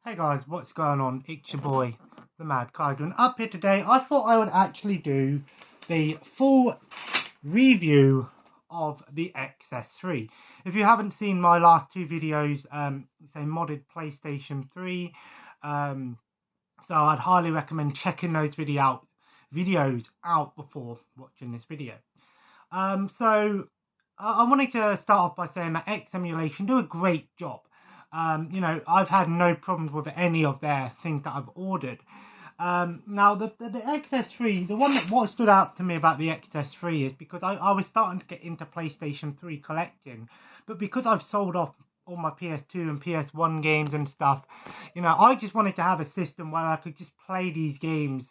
Hey guys, what's going on? It's your boy, the Mad Kaido, and up here today I thought I would actually do the full review of the XS3. If you haven't seen my last two videos, say modded PlayStation 3, so I'd highly recommend checking those videos out before watching this video. I wanted to start off by saying that X Emulation do a great job. I've had no problems with any of their things that I've ordered. Now, the XS3, what stood out to me about the XS3 is because I was starting to get into PlayStation 3 collecting, but because I've sold off all my PS2 and PS1 games and stuff, I just wanted to have a system where I could just play these games,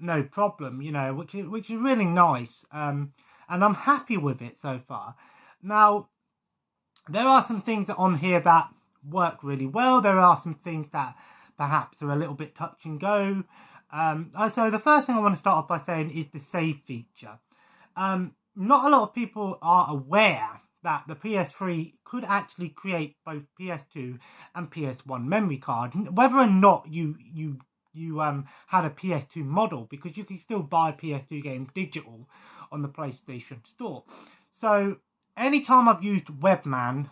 no problem, which is really nice, and I'm happy with it so far. Now, there are some things on here that work really well. There are some things that perhaps are a little bit touch and go. So the first thing I want to start off by saying is the save feature. Not a lot of people are aware that the PS3 could actually create both PS2 and PS1 memory card, whether or not you had a PS2 model, because you can still buy PS2 games digital on the PlayStation Store. So anytime I've used Webman,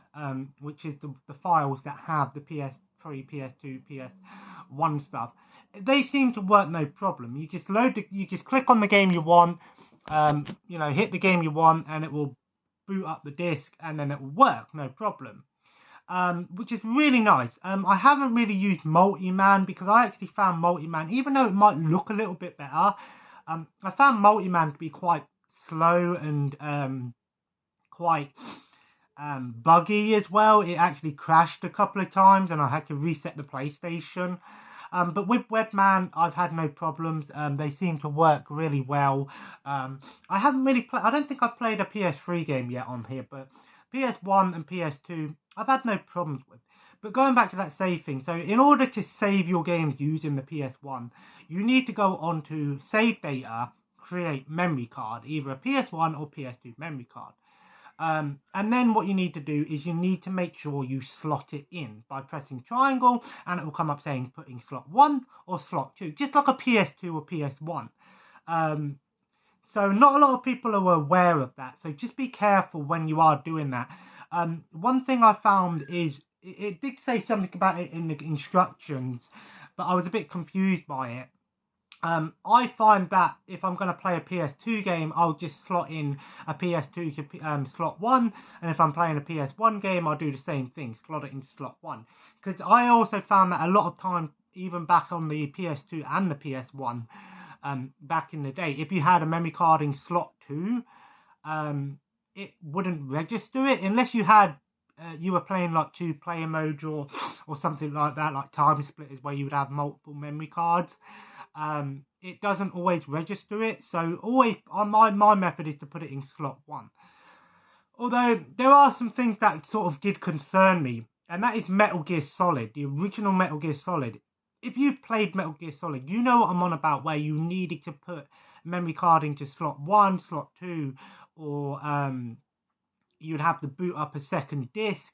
which is the files that have the PS3, PS2, PS1 stuff, they seem to work no problem. You just click on the game you want, hit the game you want, and it will boot up the disc, and then it will work no problem. Which is really nice. I haven't really used Multiman because I actually found Multiman, even though it might look a little bit better, I found Multiman to be quite slow and quite buggy as well. It actually crashed a couple of times and I had to reset the PlayStation. But with Webman, I've had no problems. They seem to work really well. I haven't really I don't think I've played a PS3 game yet on here, but PS1 and PS2, I've had no problems with. But going back to that save thing, so in order to save your games using the PS1, you need to go on to Save Data, create memory card, either a PS1 or PS2 memory card. And then what you need to do is you need to make sure you slot it in by pressing triangle, and it will come up saying putting slot 1 or slot 2, just like a PS2 or PS1. So not a lot of people are aware of that, so just be careful when you are doing that. One thing I found is it did say something about it in the instructions, but I was a bit confused by it. I find that if I'm going to play a PS2 game, I'll just slot in a PS2 to slot 1, and if I'm playing a PS1 game, I'll do the same thing, slot it into slot 1. Because I also found that a lot of time, even back on the PS2 and the PS1, back in the day, if you had a memory card in slot 2, it wouldn't register it unless you had you were playing like 2-player mode or something like that, like Time Splitters, where you would have multiple memory cards. It doesn't always register it, so always my method is to put it in slot 1. Although there are some things that sort of did concern me, and that is Metal Gear Solid, the original Metal Gear Solid. If you've played Metal Gear Solid, you know what I'm on about, where you needed to put memory card into slot 1, slot 2, or you'd have to boot up a second disc,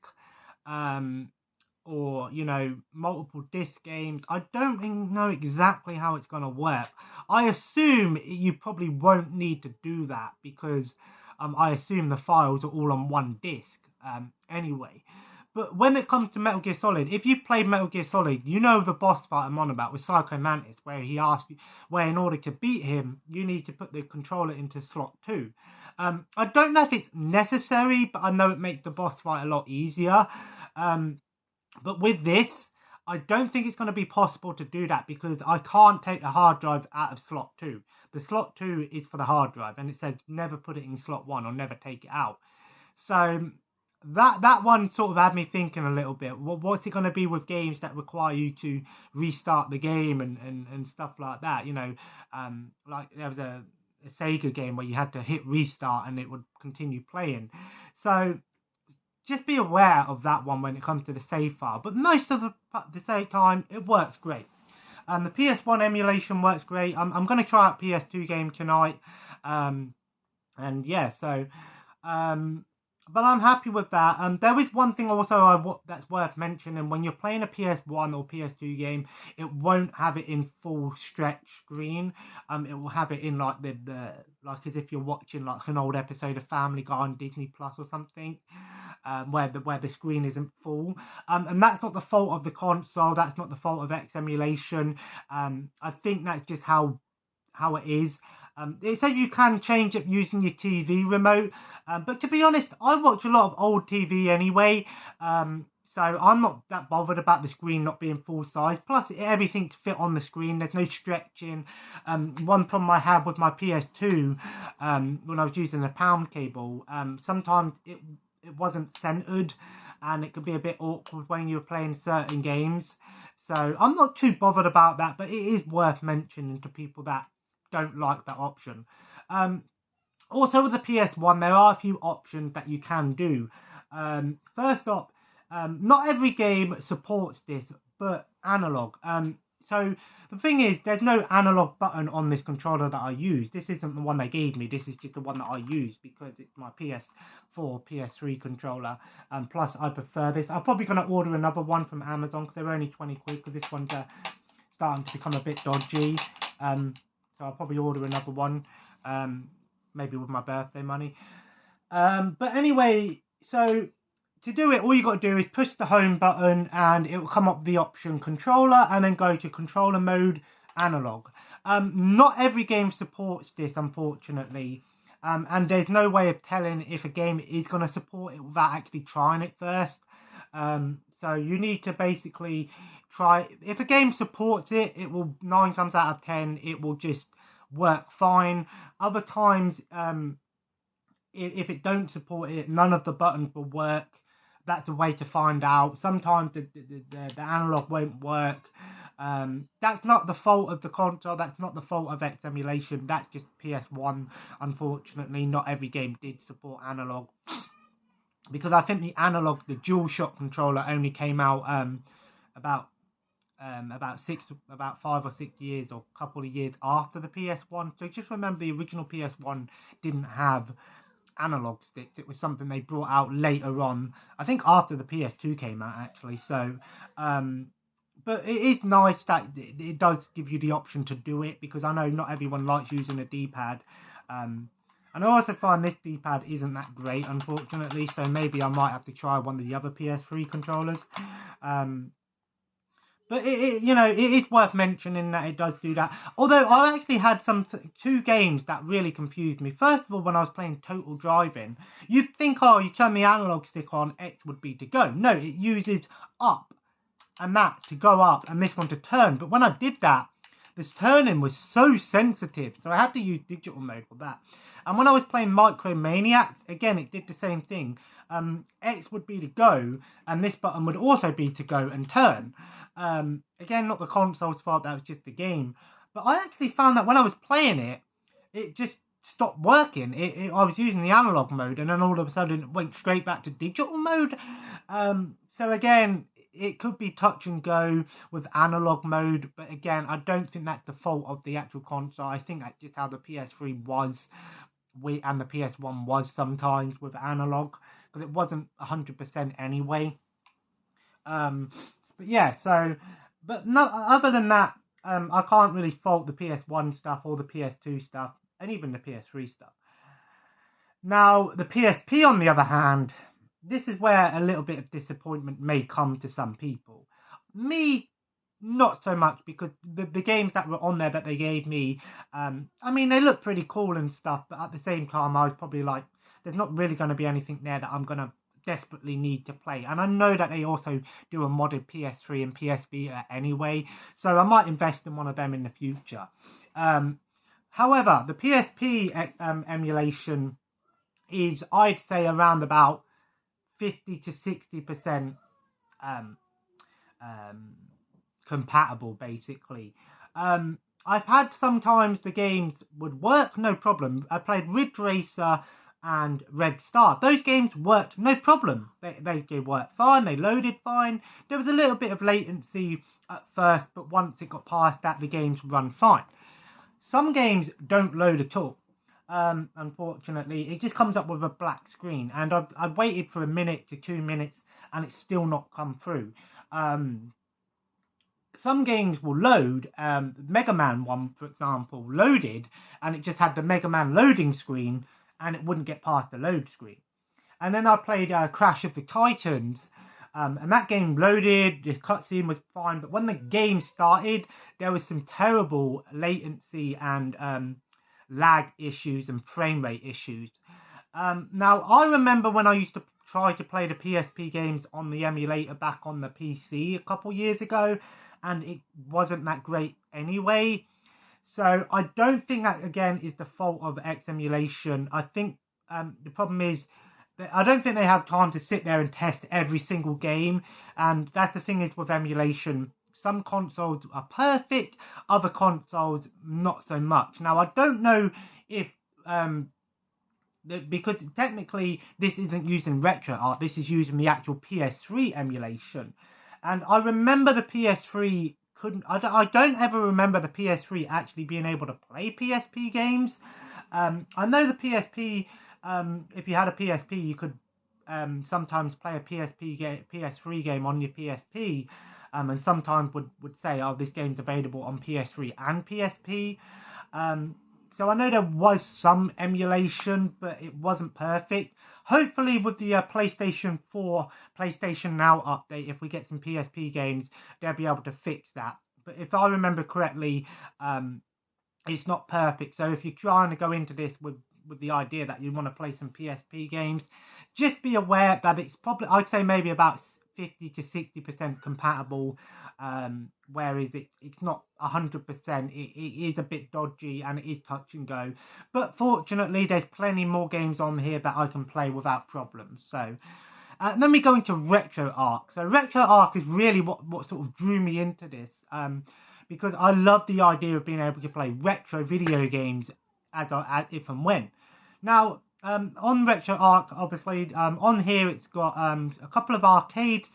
or multiple disc games. I don't know exactly how it's going to work. I assume you probably won't need to do that because I assume the files are all on one disc anyway. But when it comes to Metal Gear Solid, if you played Metal Gear Solid, you know the boss fight I'm on about with Psycho Mantis, where he asks you, where in order to beat him, you need to put the controller into slot 2. I don't know if it's necessary, but I know it makes the boss fight a lot easier. But with this, I don't think it's going to be possible to do that because I can't take the hard drive out of slot 2. The slot 2 is for the hard drive, and it says never put it in slot 1 or never take it out. So that one sort of had me thinking a little bit. What's it going to be with games that require you to restart the game and stuff like that? Like there was a Sega game where you had to hit restart and it would continue playing. So just be aware of that one when it comes to the save file. But most of the same time, it works great. The PS1 emulation works great. I'm going to try out PS2 game tonight. And yeah, so But I'm happy with that. There is one thing also that's worth mentioning. When you're playing a PS1 or PS2 game, it won't have it in full stretch screen. It will have it in like the like as if you're watching like an old episode of Family Guy on Disney Plus or something, where the screen isn't full. And that's not the fault of the console. That's not the fault of X emulation. I think that's just how it is. It says you can change it using your TV remote, but to be honest, I watch a lot of old TV anyway, so I'm not that bothered about the screen not being full size. Plus, everything's fit on the screen. There's no stretching. One problem I had with my PS2, when I was using the pound cable, sometimes it wasn't centered, and it could be a bit awkward when you're playing certain games. So I'm not too bothered about that, but it is worth mentioning to people that don't like that option. Also with the PS1, there are a few options that you can do. First up, not every game supports this, but analog. So the thing is, there's no analog button on this controller that I use. This isn't the one they gave me. This is just the one that I use because it's my PS4, PS3 controller. Plus, I prefer this. I'm probably going to order another one from Amazon because they're only 20 quid because this one's starting to become a bit dodgy. So I'll probably order another one, maybe with my birthday money. But anyway, so to do it, all you got to do is push the home button and it will come up with the option controller and then go to controller mode analog. Not every game supports this, unfortunately. And there's no way of telling if a game is going to support it without actually trying it first. So you need to basically try. If a game supports it, it will 9 times out of 10 it will just work fine. Other times, if it don't support it, none of the buttons will work. That's a way to find out. Sometimes the analog won't work. That's not the fault of the console. That's not the fault of X emulation. That's just PS1. Unfortunately, not every game did support analog. Because I think the DualShock controller only came out about 5 or 6 years or a couple of years after the PS1. So just remember, the original PS1 didn't have analog sticks. It was something they brought out later on. I think after the PS2 came out, actually. So, but it is nice that it does give you the option to do it, because I know not everyone likes using a D-pad. And I also find this D-pad isn't that great, unfortunately, so maybe I might have to try one of the other PS3 controllers. But it is worth mentioning that it does do that. Although I actually had two games that really confused me. First of all, when I was playing Total Driving, you'd think, oh, you turn the analog stick on, X would be to go. No, it uses up and that to go up and this one to turn. But when I did that, this turning was so sensitive, so I had to use digital mode for that. And when I was playing Micromaniacs, again, it did the same thing. X would be to go, and this button would also be to go and turn. Again, not the console's fault, that was just the game. But I actually found that when I was playing it, it just stopped working. I was using the analog mode, and then all of a sudden it went straight back to digital mode. So again, it could be touch and go with analog mode, but again, I don't think that's the fault of the actual console. I think that's just how the PS3 was, and the PS1 was sometimes with analog, because it wasn't 100% anyway. But yeah, so, but no, other than that, I can't really fault the PS1 stuff or the PS2 stuff, and even the PS3 stuff. Now, the PSP, on the other hand, this is where a little bit of disappointment may come to some people. Me, not so much, because the games that were on there that they gave me, I mean, they look pretty cool and stuff, but at the same time, I was probably like, there's not really going to be anything there that I'm going to desperately need to play. And I know that they also do a modded PS3 and PS Vita anyway, so I might invest in one of them in the future. However, the PSP emulation is, I'd say, around about 50 to 60% compatible, basically. I've had sometimes the games would work, no problem. I played Ridge Racer and Red Star. Those games worked, no problem. They worked fine, they loaded fine. There was a little bit of latency at first, but once it got past that, the games run fine. Some games don't load at all. unfortunately. It just comes up with a black screen, and I've waited for a minute to 2 minutes, and it's still not come through. Some games will load. Mega Man one, for example, loaded, and it just had the Mega Man loading screen, and it wouldn't get past the load screen. And then I played Crash of the Titans, and that game loaded, the cutscene was fine, but when the game started, there was some terrible latency and lag issues and frame rate issues. Now, I remember when I used to try to play the PSP games on the emulator back on the PC a couple years ago, and it wasn't that great anyway. So I don't think that, again, is the fault of X emulation. I think the problem is that I don't think they have time to sit there and test every single game. And that's the thing is with emulation. Some consoles are perfect, other consoles not so much. Now, I don't know if because technically this isn't using RetroArch, this is using the actual PS3 emulation. And I remember the PS3 couldn't, I don't ever remember the PS3 actually being able to play PSP games. I know the PSP, if you had a PSP, you could sometimes play a PS3 game on your PSP, and sometimes would say, oh, this game's available on PS3 and PSP. So I know there was some emulation, but it wasn't perfect. Hopefully with the PlayStation 4, PlayStation Now update, if we get some PSP games, they'll be able to fix that. But if I remember correctly, it's not perfect. So if you're trying to go into this with the idea that you want to play some PSP games, just be aware that it's probably, I'd say maybe about 50 to 60% compatible, whereas it's not 100%. It is a bit dodgy and it is touch and go, but fortunately there's plenty more games on here that I can play without problems. So then we go into RetroArch. So RetroArch is really what sort of drew me into this, because I love the idea of being able to play retro video games as if and when. Now, on RetroArch, obviously, on here it's got a couple of arcade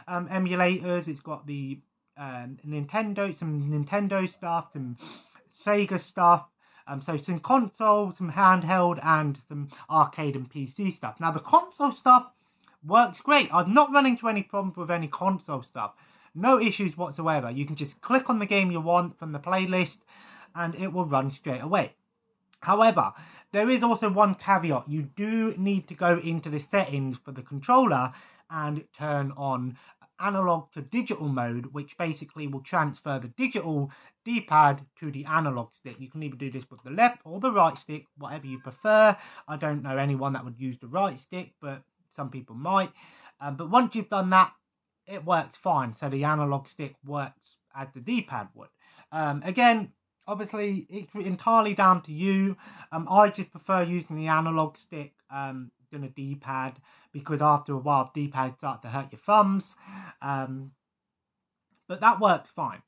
emulators. It's got the some Nintendo stuff, some Sega stuff. So some console, some handheld, and some arcade and PC stuff. Now, the console stuff works great. I've not run into any problems with any console stuff. No issues whatsoever. You can just click on the game you want from the playlist, and it will run straight away. However, there is also one caveat. You do need to go into the settings for the controller and turn on analog to digital mode, which basically will transfer the digital D-pad to the analog stick. You can either do this with the left or the right stick, whatever you prefer. I don't know anyone that would use the right stick, but some people might. But once you've done that, it works fine. So the analog stick works as the D-pad would. Again, obviously, it's entirely down to you. I just prefer using the analog stick than a D-pad, because after a while, D-pad starts to hurt your thumbs. But that works fine.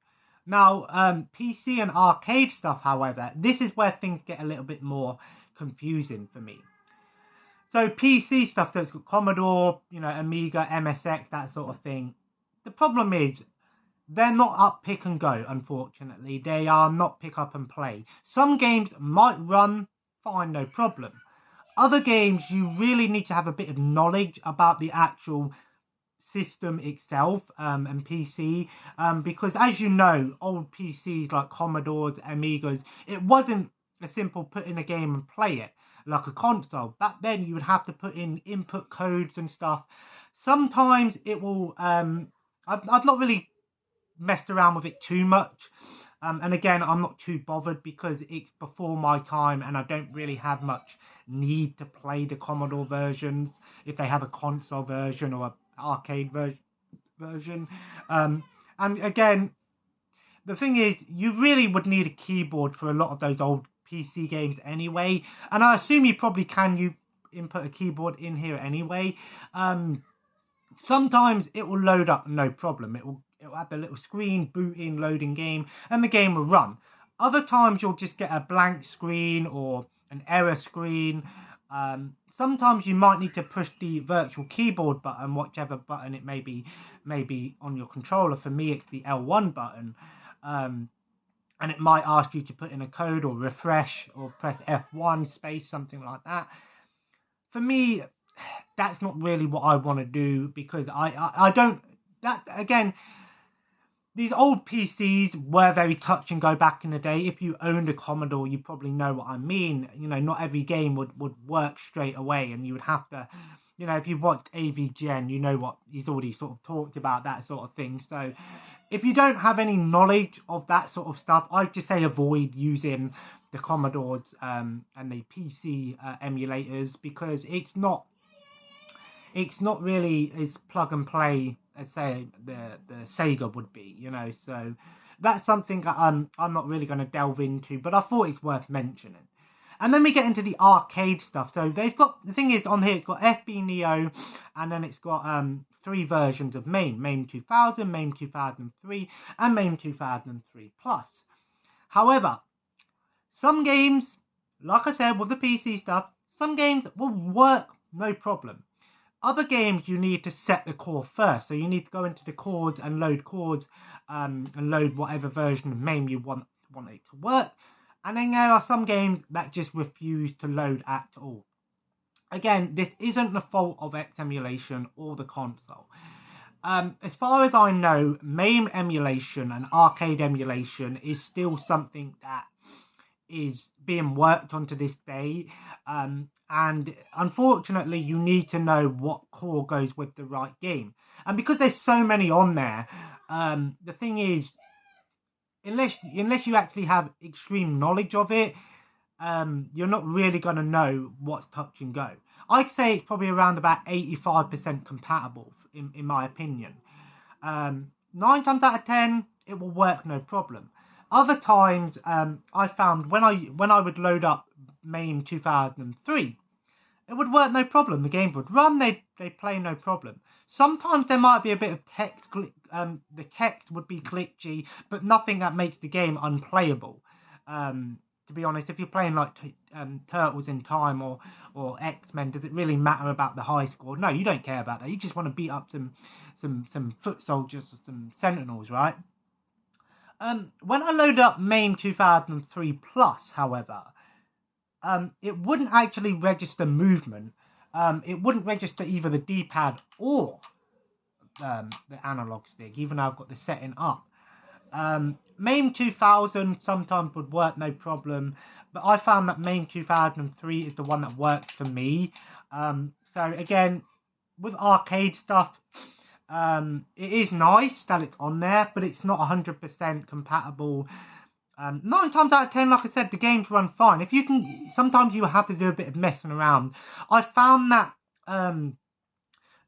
Now, PC and arcade stuff, however, this is where things get a little bit more confusing for me. So PC stuff, so it's got Commodore, Amiga, MSX, that sort of thing. The problem is, they're not up pick and go, unfortunately. They are not pick up and play. Some games might run fine, no problem. Other games, you really need to have a bit of knowledge about the actual system itself, and PC, because as you know, old PCs like Commodores, Amigas, it wasn't a simple put in a game and play it like a console. Back then, you would have to put in input codes and stuff. Sometimes it will, I've not really messed around with it too much, and again, I'm not too bothered because it's before my time and I don't really have much need to play the Commodore versions if they have a console version or an arcade version. And again, the thing is, you really would need a keyboard for a lot of those old PC games anyway, and I assume you probably can input a keyboard in here anyway. Sometimes it will load up no problem. It will have the little screen, boot in, loading game, and the game will run. Other times you'll just get a blank screen or an error screen. Sometimes you might need to push the virtual keyboard button, whichever button it may be on your controller. For me, it's the L1 button. and it might ask you to put in a code or refresh or press F1 space, something like that. For me, that's not really what I want to do, because I don't, that again, these old PCs were very touch and go back in the day. If you owned a Commodore, you probably know what I mean. You know, not every game would work straight away, and you would have to, you know, if you watched AV Gen, you know what he's already sort of talked about, that sort of thing. So if you don't have any knowledge of that sort of stuff, I'd just say avoid using the Commodores and the PC emulators, because it's not really as plug and play as, say, the Sega would be, you know. So that's something that I'm not really going to delve into, but I thought it's worth mentioning. And then we get into the arcade stuff. So they've got, the thing is, on here it's got FB Neo, and then it's got 3 versions of MAME: MAME 2000, MAME 2003, and MAME 2003 Plus. However, some games, like I said with the PC stuff, some games will work no problem. Other games, you need to set the core first. So you need to go into the chords and load chords, and load whatever version of MAME you want it to work. And then there are some games that just refuse to load at all. Again, this isn't the fault of X emulation or the console. As far as I know, MAME emulation and arcade emulation is still something that is being worked on to this day. And unfortunately, you need to know what core goes with the right game. And because there's so many on there, the thing is, unless you actually have extreme knowledge of it, you're not really going to know what's touch and go. I'd say it's probably around about 85% compatible, in my opinion. 9 times out of 10, it will work no problem. Other times, I found when I would load up MAME 2003, it would work no problem. The game would run, they'd play no problem. Sometimes there might be a bit of text, the text would be glitchy, but nothing that makes the game unplayable. To be honest, if you're playing like Turtles in Time or X-Men, does it really matter about the high score? No, you don't care about that. You just want to beat up some foot soldiers or some sentinels, right? When I loaded up MAME 2003 Plus, however, it wouldn't actually register movement. It wouldn't register either the D-pad or the analog stick, even though I've got the setting up. MAME 2000 sometimes would work no problem, but I found that MAME 2003 is the one that worked for me. So again, with arcade stuff, it is nice that it's on there, but it's not 100% compatible. 9 times out of 10, like I said, the games run fine. If you can, sometimes you have to do a bit of messing around. I found that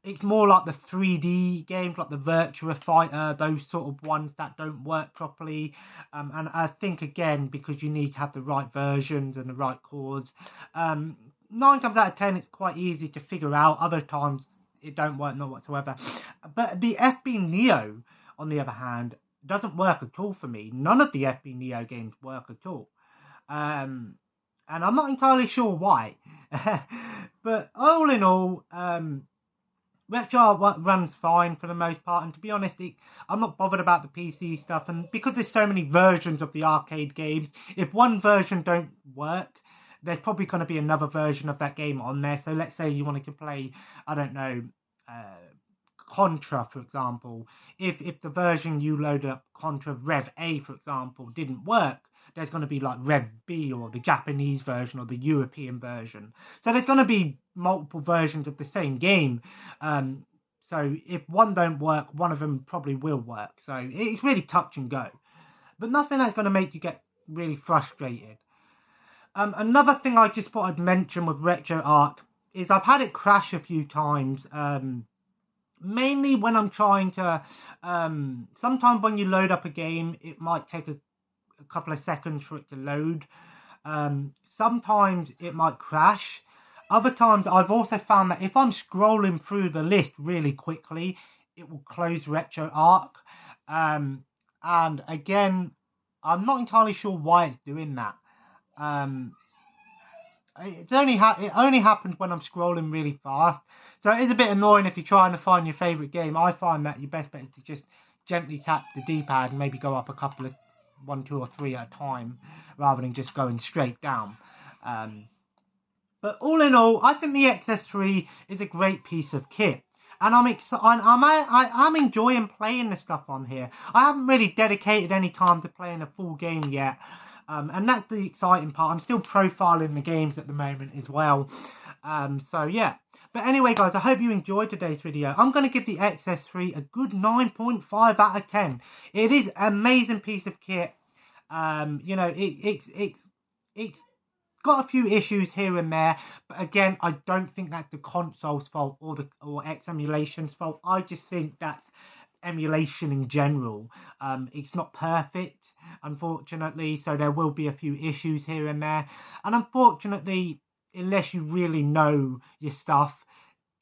it's more like the 3D games, like the Virtua Fighter, those sort of ones that don't work properly. And I think, again, because you need to have the right versions and the right chords. 9 times out of 10, it's quite easy to figure out. Other times, it don't work, not whatsoever. But the FB Neo, on the other hand, doesn't work at all for me. None of the FB Neo games work at all. And I'm not entirely sure why. But all in all, Retro runs fine for the most part, and to be honest, I'm not bothered about the PC stuff, and because there's so many versions of the arcade games, if one version don't work, there's probably going to be another version of that game on there. So let's say you wanted to play, I don't know, Contra, for example. If the version you loaded up, Contra Rev A, for example, didn't work, there's going to be like Rev B, or the Japanese version, or the European version. So there's going to be multiple versions of the same game. So if one don't work, one of them probably will work. So it's really touch and go. But nothing that's going to make you get really frustrated. Another thing I just thought I'd mention with RetroArch is I've had it crash a few times. Mainly when I'm trying to... sometimes when you load up a game, it might take a couple of seconds for it to load. Sometimes it might crash. Other times I've also found that if I'm scrolling through the list really quickly, it will close RetroArch. And again, I'm not entirely sure why it's doing that. It only happens when I'm scrolling really fast. So it is a bit annoying if you're trying to find your favourite game. I find that your best bet is to just gently tap the D-pad and maybe go up a couple of 1, 2 or 3 at a time, rather than just going straight down. But all in all, I think the XS3 is a great piece of kit. And I'm enjoying playing the stuff on here. I haven't really dedicated any time to playing a full game yet. And that's the exciting part. I'm still profiling the games at the moment as well. So yeah. But anyway, guys, I hope you enjoyed today's video. I'm going to give the XS3 a good 9.5 out of 10. It is an amazing piece of kit. You know, it's got a few issues here and there, but again, I don't think that's the console's fault or X Emulation's fault. I just think that's emulation in general. It's not perfect, unfortunately, so there will be a few issues here and there. And unfortunately, unless you really know your stuff,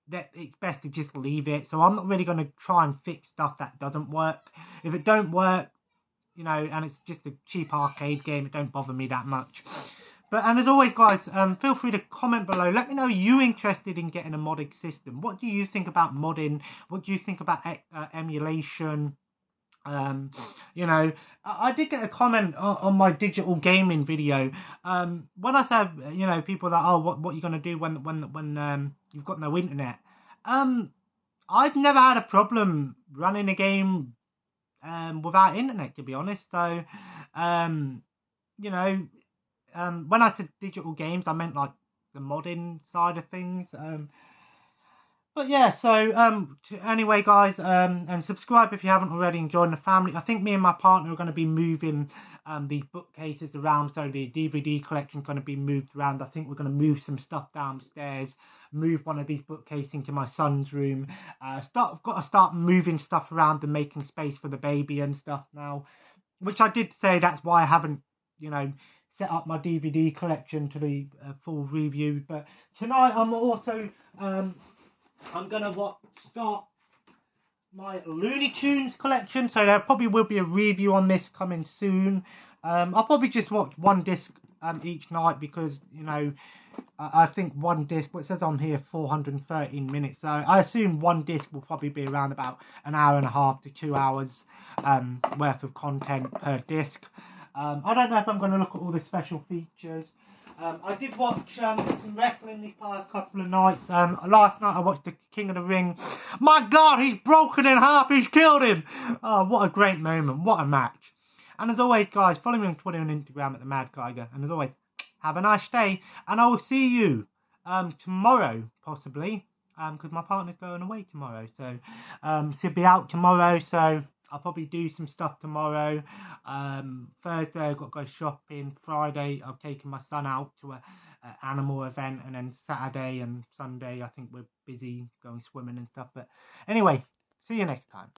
that it's best to just leave it. So I'm not really going to try and fix stuff that doesn't work. If it don't work, you know, and it's just a cheap arcade game, it don't bother me that much. And as always, guys, feel free to comment below. Let me know, are you interested in getting a modded system? What do you think about modding? What do you think about emulation? You know, I did get a comment on my digital gaming video. When I said, you know, people that, oh, what are you going to do when you've got no internet? I've never had a problem running a game without internet, to be honest. So, you know, when I said digital games, I meant like the modding side of things. But yeah, so anyway, guys, and subscribe if you haven't already, and join the family. I think me and my partner are going to be moving these bookcases around, so the DVD collection is going to be moved around. I think we're going to move some stuff downstairs, move one of these bookcases into my son's room. I've got to start moving stuff around and making space for the baby and stuff now, which I did say that's why I haven't, you know, set up my DVD collection to the full review. But tonight I'm also I'm gonna start my Looney Tunes collection, so there probably will be a review on this coming soon. I'll probably just watch one disc each night, because, you know, I think one disc, what it says on here, 413 minutes, so I assume one disc will probably be around about an hour and a half to 2 hours worth of content per disc. I don't know if I'm going to look at all the special features. I did watch some wrestling these past couple of nights. Last night I watched the King of the Ring. My God, he's broken in half. He's killed him. Oh, what a great moment. What a match. And as always, guys, follow me on Twitter and Instagram at the Mad Tiger. And as always, have a nice day. And I will see you tomorrow, possibly. Because my partner's going away tomorrow. So she'll be out tomorrow. So I'll probably do some stuff tomorrow. Thursday I've got to go shopping. Friday I've taken my son out to an animal event. And then Saturday and Sunday I think we're busy going swimming and stuff. But anyway, see you next time.